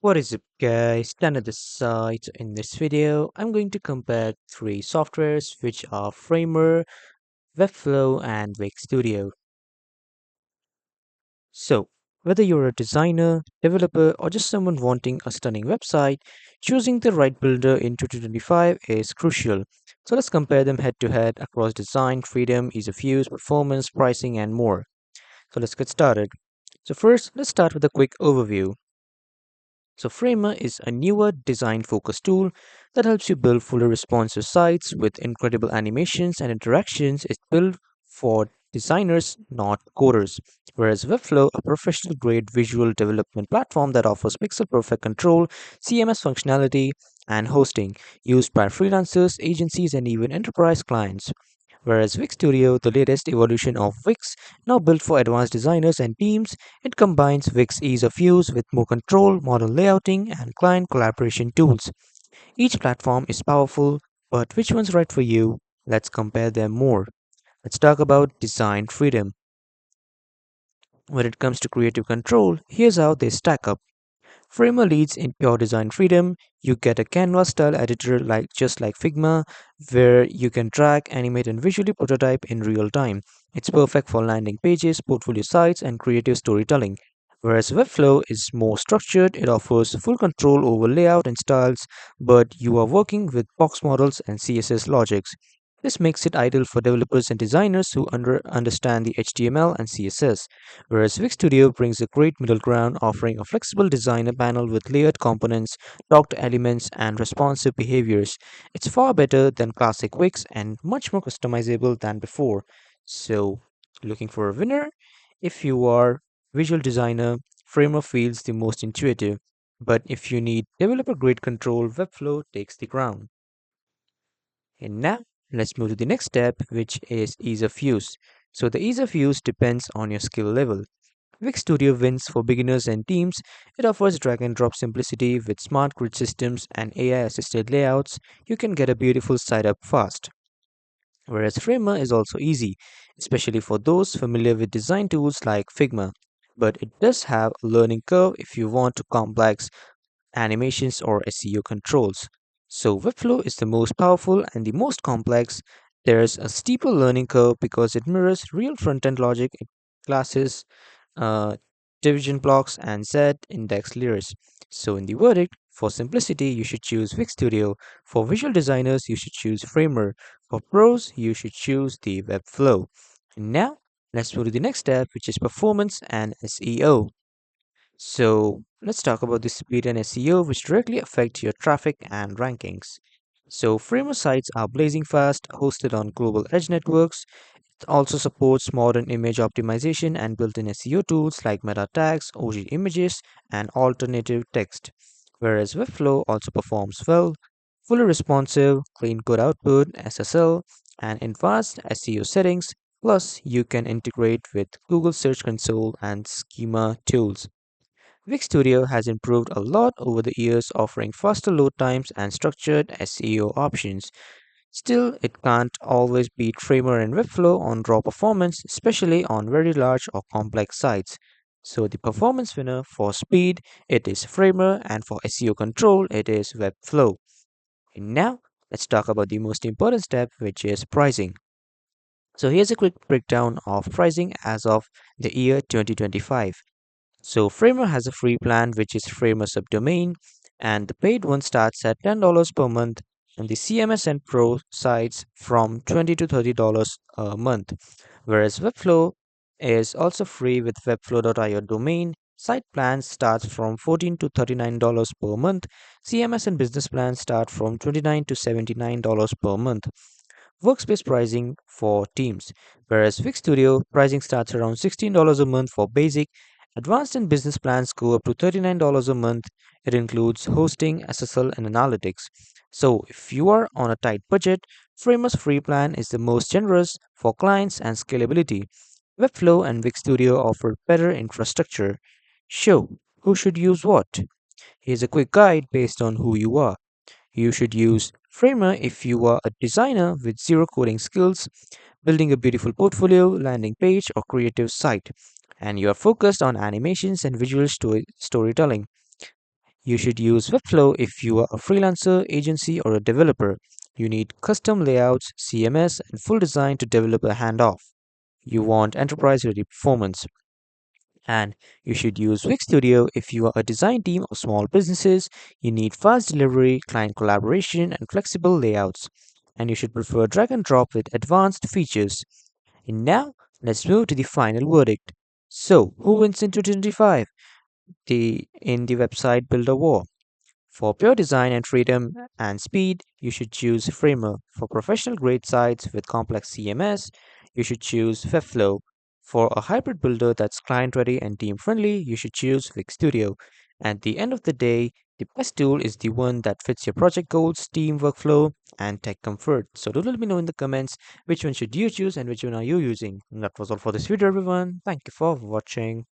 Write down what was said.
What is up, guys? Dan at the site. In this video, I'm going to compare three softwares which are Framer, Webflow, and Wix Studio. So, whether you're a designer, developer, or just someone wanting a stunning website, choosing the right builder in 2025 is crucial. So, let's compare them head to head across design, freedom, ease of use, performance, pricing, and more. So, let's get started. So, first, let's start with a quick overview. So Framer is a newer design-focused tool that helps you build fully responsive sites with incredible animations and interactions. It's built for designers, not coders. Whereas Webflow, a professional-grade visual development platform that offers pixel-perfect control, CMS functionality, and hosting, used by freelancers, agencies, and even enterprise clients. Whereas Wix Studio, the latest evolution of Wix, now built for advanced designers and teams, it combines Wix ease of use with more control, modern layouting, and client collaboration tools. Each platform is powerful, but which one's right for you? Let's compare them more. Let's talk about design freedom. When it comes to creative control, here's how they stack up. Framer leads in pure design freedom. You get a canvas style editor just like Figma, where you can drag, animate, and visually prototype in real time. It's perfect for landing pages, portfolio sites, and creative storytelling. Whereas Webflow is more structured, it offers full control over layout and styles, but you are working with box models and CSS logics. This makes it ideal for developers and designers who understand the HTML and CSS, whereas Wix Studio brings a great middle ground, offering a flexible designer panel with layered components, docked elements, and responsive behaviors. It's far better than classic Wix and much more customizable than before. So, looking for a winner? If you are visual designer, Framer feels the most intuitive. But if you need developer grade control, Webflow takes the crown. And now let's move to the next step, which is ease of use. So the ease of use depends on your skill level. Wix Studio wins for beginners and teams. It offers drag and drop simplicity with smart grid systems and AI assisted layouts. You can get a beautiful site up fast. Whereas Framer is also easy, especially for those familiar with design tools like Figma. But it does have a learning curve if you want to complex animations, or SEO controls. So Webflow is the most powerful and the most complex. There's a steeper learning curve because it mirrors real front-end logic, classes, uh, division blocks, and Z index layers. So in the verdict, for simplicity, you should choose Wix Studio. For visual designers, you should choose Framer. For pros, you should choose the Webflow. And now, let's move to the next step, which is performance and SEO. So let's talk about the speed and SEO, which directly affect your traffic and rankings. So Framer sites are blazing fast, hosted on global edge networks. It also supports modern image optimization and built-in SEO tools like meta tags, OG images, and alternative text. Whereas Webflow also performs well, fully responsive, clean code output, SSL, and advanced SEO settings. Plus, you can integrate with Google Search Console and schema tools. Wix Studio has improved a lot over the years, offering faster load times and structured SEO options. Still, it can't always beat Framer and Webflow on raw performance, especially on very large or complex sites. So the performance winner for speed, it is Framer, and for SEO control, it is Webflow. And now, let's talk about the most important step, which is pricing. So here's a quick breakdown of pricing as of the year 2025. So Framer has a free plan which is Framer subdomain, and the paid one starts at $10 per month, and the CMS and Pro sites from $20 to $30 a month. Whereas Webflow is also free with webflow.io domain. Site plans starts from $14 to $39 per month. CMS and business plans start from $29 to $79 per month. Workspace pricing for teams, whereas Wix Studio pricing starts around $16 a month for basic. Advanced and business plans go up to $39 a month. It includes hosting, SSL, and analytics. So, if you are on a tight budget, Framer's free plan is the most generous for clients and scalability. Webflow and Wix Studio offer better infrastructure. So, who should use what? Here's a quick guide based on who you are. You should use Framer if you are a designer with zero coding skills, building a beautiful portfolio, landing page, or creative site, and you are focused on animations and visual storytelling. You should use Webflow if you are a freelancer, agency, or a developer. You need custom layouts, CMS, and full design to develop a handoff. You want enterprise ready performance. And you should use Wix Studio if you are a design team or small businesses. You need fast delivery, client collaboration, and flexible layouts. And you should prefer drag and drop with advanced features. And now, let's move to the final verdict. So, who wins in 2025? In the website builder war. For pure design and freedom and speed, you should choose Framer. For professional grade sites with complex CMS, you should choose Webflow. For a hybrid builder that's client ready and team friendly, you should choose Wix Studio. At the end of the day, the best tool is the one that fits your project goals, team workflow, and tech comfort. So do let me know in the comments which one should you choose and which one are you using. And that was all for this video, everyone. Thank you for watching.